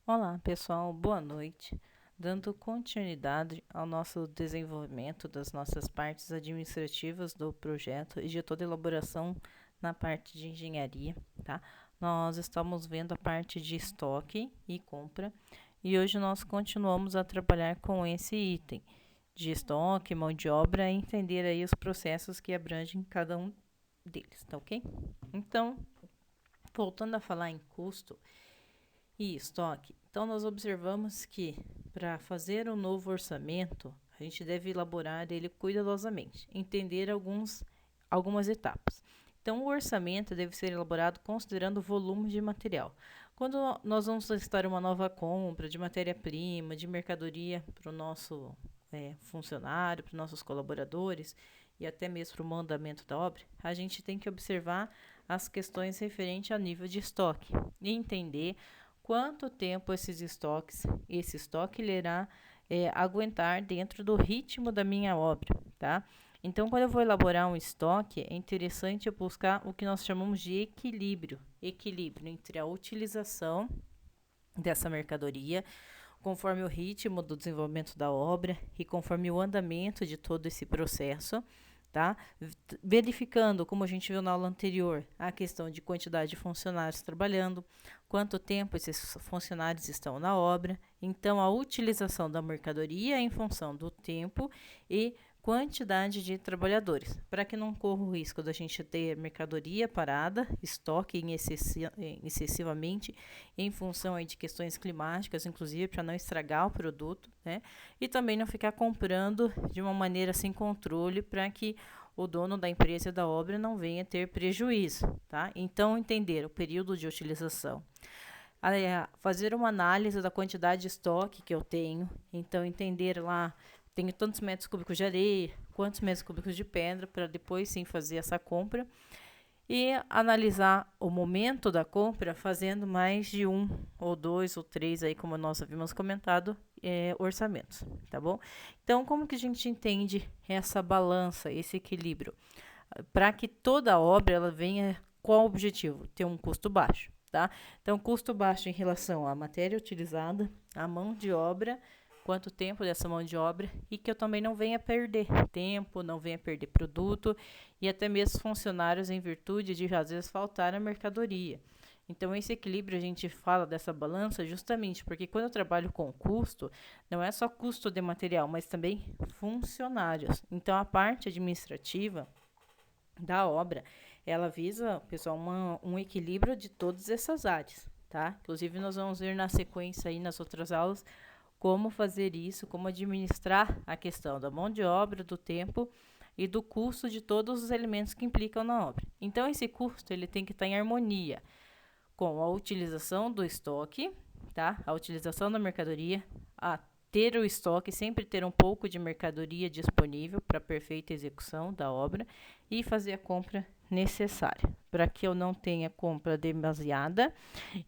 Olá, pessoal, boa noite. Dando continuidade ao nosso desenvolvimento das nossas partes administrativas do projeto e de toda elaboração na parte de engenharia, tá? Nós estamos vendo a parte de estoque e compra e hoje nós continuamos a trabalhar com esse item de estoque, mão de obra e entender aí os processos que abrangem cada um deles, tá ok? Então, voltando a falar em custo, e estoque. Então, nós observamos que para fazer um novo orçamento, a gente deve elaborar ele cuidadosamente, entender algumas etapas. Então, o orçamento deve ser elaborado considerando o volume de material. Quando nós vamos solicitar uma nova compra de matéria-prima, de mercadoria para o nosso funcionário, para os nossos colaboradores e até mesmo para o mandamento da obra, a gente tem que observar as questões referentes ao nível de estoque e entender quanto tempo esse estoque irá aguentar dentro do ritmo da minha obra, tá? Então, quando eu vou elaborar um estoque, é interessante eu buscar o que nós chamamos de equilíbrio entre a utilização dessa mercadoria, conforme o ritmo do desenvolvimento da obra e conforme o andamento de todo esse processo, tá? Verificando, como a gente viu na aula anterior, a questão de quantidade de funcionários trabalhando, quanto tempo esses funcionários estão na obra, então a utilização da mercadoria em função do tempo e quantidade de trabalhadores, para que não corra o risco da gente ter mercadoria parada, estoque excessivamente, em função aí de questões climáticas, inclusive para não estragar o produto, né? E também não ficar comprando de uma maneira sem controle para que o dono da empresa e da obra não venha ter prejuízo, tá? Então, entender o período de utilização. Fazer uma análise da quantidade de estoque que eu tenho, então entender lá, tenho tantos metros cúbicos de areia, quantos metros cúbicos de pedra, para depois sim fazer essa compra e analisar o momento da compra fazendo mais de um ou dois ou três aí, como nós havíamos comentado, orçamentos, tá bom? Então, como que a gente entende essa balança, esse equilíbrio? Para que toda obra ela venha, qual o objetivo? Ter um custo baixo, tá? Então, custo baixo em relação à matéria utilizada, à mão de obra, quanto tempo dessa mão de obra e que eu também não venha perder tempo, não venha perder produto e até mesmo funcionários em virtude de às vezes faltar a mercadoria. Então, esse equilíbrio a gente fala dessa balança justamente porque quando eu trabalho com custo, não é só custo de material, mas também funcionários. Então, a parte administrativa da obra, ela visa, pessoal, um equilíbrio de todas essas áreas, tá? Inclusive, nós vamos ver na sequência aí nas outras aulas como fazer isso, como administrar a questão da mão de obra, do tempo e do custo de todos os elementos que implicam na obra. Então, esse custo ele tem que estar em harmonia com a utilização do estoque, tá? A utilização da mercadoria, a ter o estoque, sempre ter um pouco de mercadoria disponível para perfeita execução da obra e fazer a compra necessária, para que eu não tenha compra demasiada,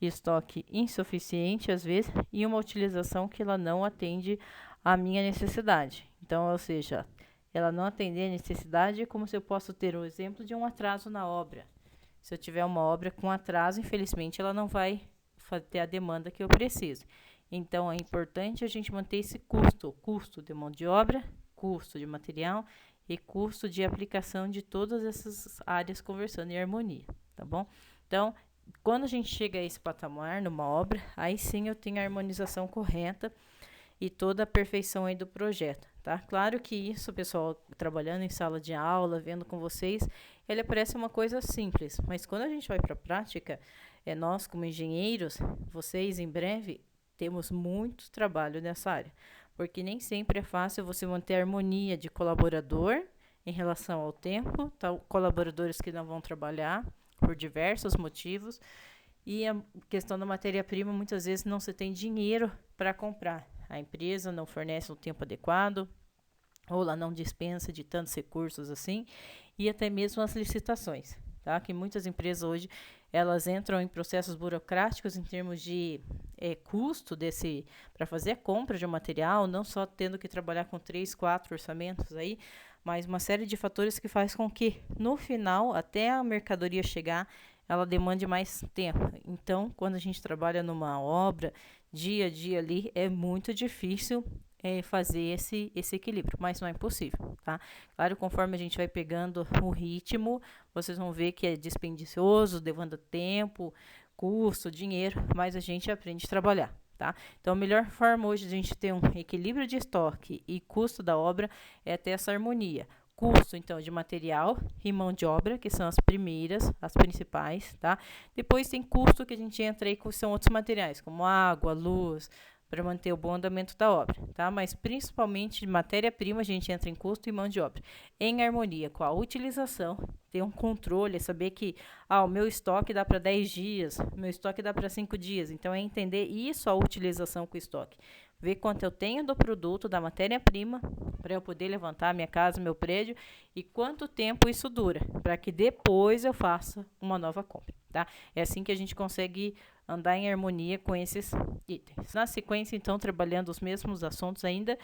estoque insuficiente às vezes e uma utilização que ela não atende à minha necessidade. Então, ou seja, ela não atender a necessidade, é como se eu posso ter o exemplo de um atraso na obra. Se eu tiver uma obra com atraso, infelizmente ela não vai ter a demanda que eu preciso. Então, é importante a gente manter esse custo de mão de obra, custo de material e custo de aplicação de todas essas áreas conversando em harmonia, tá bom? Então, quando a gente chega a esse patamar numa obra, aí sim eu tenho a harmonização correta e toda a perfeição aí do projeto, tá? Claro que isso, pessoal, trabalhando em sala de aula, vendo com vocês, ele parece uma coisa simples, mas quando a gente vai para a prática, nós como engenheiros, vocês em breve temos muito trabalho nessa área, porque nem sempre é fácil você manter a harmonia de colaborador em relação ao tempo, tá? Colaboradores que não vão trabalhar por diversos motivos, e a questão da matéria-prima, muitas vezes não se tem dinheiro para comprar. A empresa não fornece o tempo adequado, ou ela não dispensa de tantos recursos assim, e até mesmo as licitações, tá? Que muitas empresas hoje, elas entram em processos burocráticos em termos de custo para fazer a compra de um material, não só tendo que trabalhar com 3, 4 orçamentos aí, mas uma série de fatores que faz com que, no final, até a mercadoria chegar, ela demande mais tempo. Então, quando a gente trabalha numa obra, dia a dia ali, é muito difícil fazer esse equilíbrio, mas não é impossível, tá? Claro, conforme a gente vai pegando o ritmo, vocês vão ver que é dispendicioso, demanda tempo, custo, dinheiro, mas a gente aprende a trabalhar, tá? Então, a melhor forma hoje de a gente ter um equilíbrio de estoque e custo da obra é ter essa harmonia. Custo, então, de material e mão de obra, que são as primeiras, as principais, tá? Depois tem custo que a gente entra aí, que são outros materiais, como água, luz, para manter o bom andamento da obra, tá? Mas principalmente matéria-prima a gente entra em custo e mão de obra. Em harmonia com a utilização, ter um controle, saber que o meu estoque dá para 10 dias, meu estoque dá para 5 dias. Então é entender isso, a utilização com o estoque. Ver quanto eu tenho do produto, da matéria-prima, para eu poder levantar minha casa, meu prédio, e quanto tempo isso dura, para que depois eu faça uma nova compra, tá? É assim que a gente consegue andar em harmonia com esses itens. Na sequência, então, trabalhando os mesmos assuntos ainda,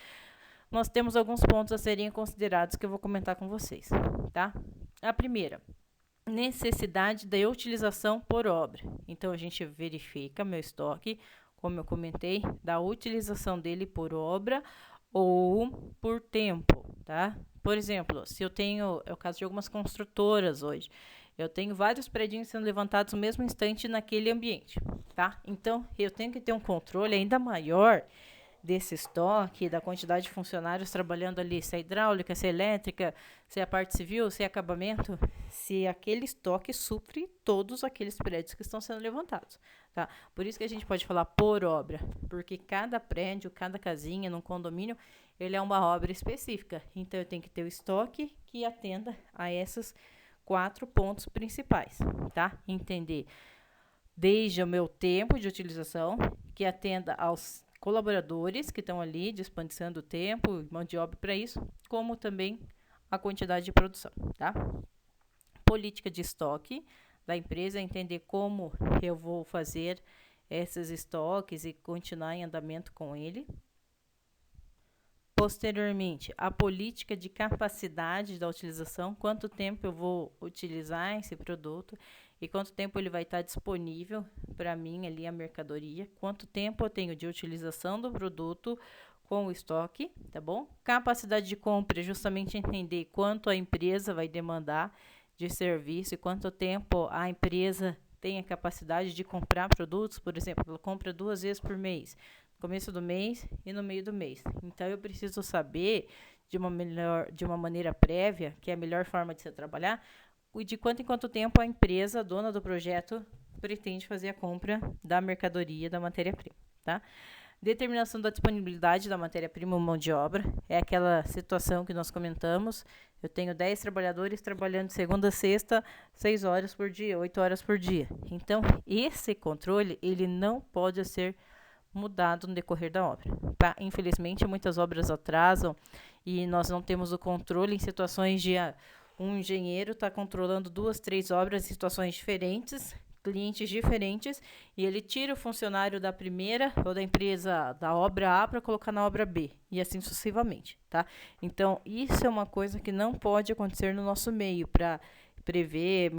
nós temos alguns pontos a serem considerados que eu vou comentar com vocês, tá? A primeira, necessidade da utilização por obra. Então, a gente verifica meu estoque, como eu comentei, da utilização dele por obra ou por tempo, tá? Por exemplo, se eu tenho, é o caso de algumas construtoras hoje, eu tenho vários predinhos sendo levantados no mesmo instante naquele ambiente, tá? Então, eu tenho que ter um controle ainda maior desse estoque, da quantidade de funcionários trabalhando ali, se é hidráulica, se é elétrica, se é a parte civil, se é acabamento, se aquele estoque supre todos aqueles prédios que estão sendo levantados, tá? Por isso que a gente pode falar por obra, porque cada prédio, cada casinha num condomínio, ele é uma obra específica. Então, eu tenho que ter o estoque que atenda a essas 4 pontos principais, tá? Entender desde o meu tempo de utilização, que atenda aos colaboradores que estão ali desperdiçando tempo, mão de obra para isso, como também a quantidade de produção, tá? Política de estoque da empresa, entender como eu vou fazer esses estoques e continuar em andamento com ele. Posteriormente, a política de capacidade da utilização, quanto tempo eu vou utilizar esse produto e quanto tempo ele vai estar disponível para mim ali a mercadoria, quanto tempo eu tenho de utilização do produto com o estoque, tá bom? Capacidade de compra é justamente entender quanto a empresa vai demandar de serviço e quanto tempo a empresa tem a capacidade de comprar produtos, por exemplo, ela compra 2 vezes por mês, começo do mês e no meio do mês. Então, eu preciso saber de uma maneira prévia, que é a melhor forma de se trabalhar, de quanto em quanto tempo a empresa, a dona do projeto, pretende fazer a compra da mercadoria, da matéria-prima, tá? Determinação da disponibilidade da matéria-prima ou mão de obra. É aquela situação que nós comentamos. Eu tenho 10 trabalhadores trabalhando de segunda a sexta, 6 horas por dia, 8 horas por dia. Então, esse controle, ele não pode ser mudado no decorrer da obra, tá? Infelizmente, muitas obras atrasam e nós não temos o controle em situações de um engenheiro está controlando 2, 3 obras em situações diferentes, clientes diferentes, e ele tira o funcionário da primeira ou da empresa da obra A para colocar na obra B, e assim sucessivamente, tá? Então, isso é uma coisa que não pode acontecer no nosso meio, para prever,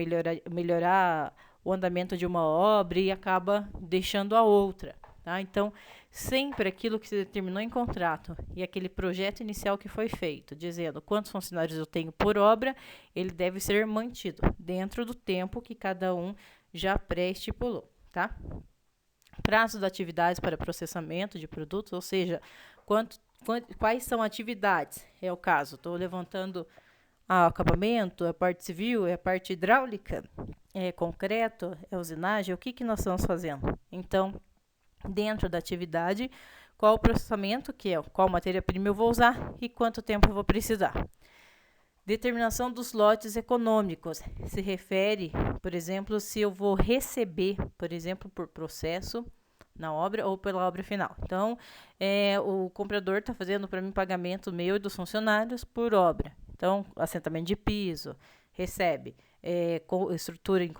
melhorar o andamento de uma obra e acaba deixando a outra, tá? Então, sempre aquilo que se determinou em contrato e aquele projeto inicial que foi feito, dizendo quantos funcionários eu tenho por obra, ele deve ser mantido dentro do tempo que cada um já pré-estipulou, tá? Prazo das atividades para processamento de produtos, ou seja, quais são atividades? É o caso, estou levantando o acabamento, a parte civil, a parte hidráulica, é concreto, é usinagem, o que nós estamos fazendo? Então, dentro da atividade, qual o processamento, que é qual matéria-prima eu vou usar e quanto tempo eu vou precisar. Determinação dos lotes econômicos se refere, por exemplo, se eu vou receber, por exemplo, por processo na obra ou pela obra final. Então, o comprador está fazendo para mim pagamento meu e dos funcionários por obra. Então, assentamento de piso, recebe. Estrutura em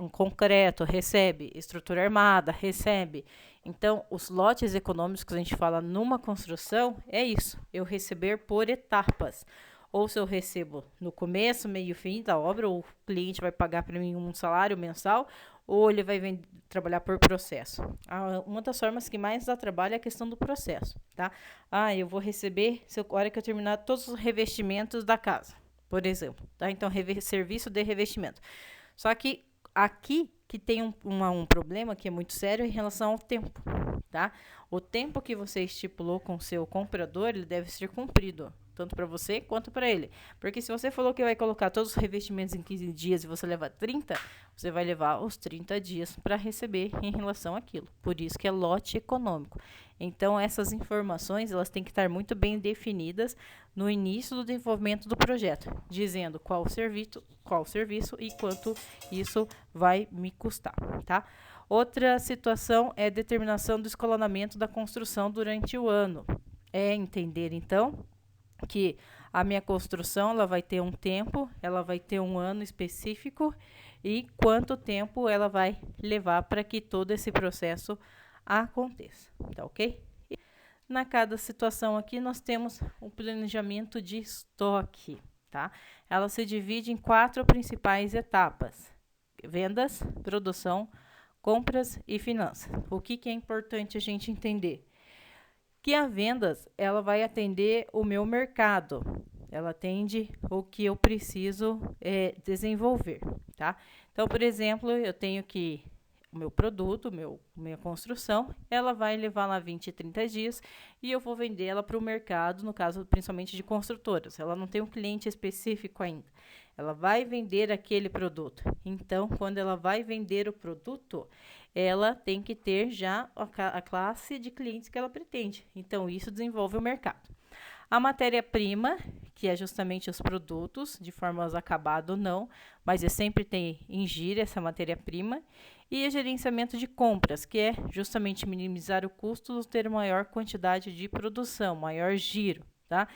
concreto, recebe. Estrutura armada, recebe. Então, os lotes econômicos que a gente fala numa construção, é isso. Eu receber por etapas. ou se eu recebo no começo, meio e fim da obra, ou o cliente vai pagar para mim um salário mensal, ou ele vai trabalhar por processo. Uma das formas que mais dá trabalho é a questão do processo, tá? Eu vou receber, a hora que eu terminar todos os revestimentos da casa, por exemplo, tá? Então, serviço de revestimento. Só que aqui que tem um problema que é muito sério em relação ao tempo, tá? O tempo que você estipulou com o seu comprador, ele deve ser cumprido, tanto para você quanto para ele. Porque se você falou que vai colocar todos os revestimentos em 15 dias e você leva 30, você vai levar os 30 dias para receber em relação àquilo. Por isso que é lote econômico. Então, essas informações, elas têm que estar muito bem definidas no início do desenvolvimento do projeto, dizendo qual serviço e quanto isso vai me custar, tá? Outra situação é a determinação do escalonamento da construção durante o ano. É entender, então, que a minha construção ela vai ter um tempo, ela vai ter um ano específico e quanto tempo ela vai levar para que todo esse processo aconteça, tá ok? Na cada situação aqui nós temos um planejamento de estoque, tá? Ela se divide em 4 principais etapas: vendas, produção, compras e finanças. O que é importante a gente entender? Que a vendas, ela vai atender o meu mercado. Ela atende o que eu preciso desenvolver, tá? Então, por exemplo, eu tenho que o meu produto, minha construção, ela vai levar lá 20, 30 dias e eu vou vender ela para o mercado, no caso, principalmente de construtoras. Ela não tem um cliente específico ainda. Ela vai vender aquele produto. Então, quando ela vai vender o produto, ela tem que ter já a classe de clientes que ela pretende. Então, isso desenvolve o mercado. A matéria-prima, que é justamente os produtos, de forma acabada ou não, mas sempre tem em giro essa matéria-prima. E o gerenciamento de compras, que é justamente minimizar o custo, ter maior quantidade de produção, maior giro, tá?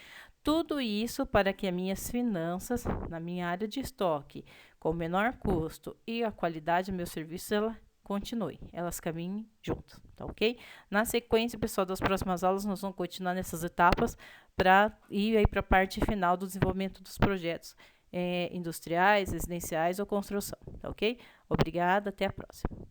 Tudo isso para que as minhas finanças, na minha área de estoque, com menor custo e a qualidade do meu serviço, ela continue, elas caminhem juntas, tá ok? Na sequência, pessoal, das próximas aulas, nós vamos continuar nessas etapas para ir aí para a parte final do desenvolvimento dos projetos industriais, residenciais ou construção, tá ok? Obrigada, até a próxima.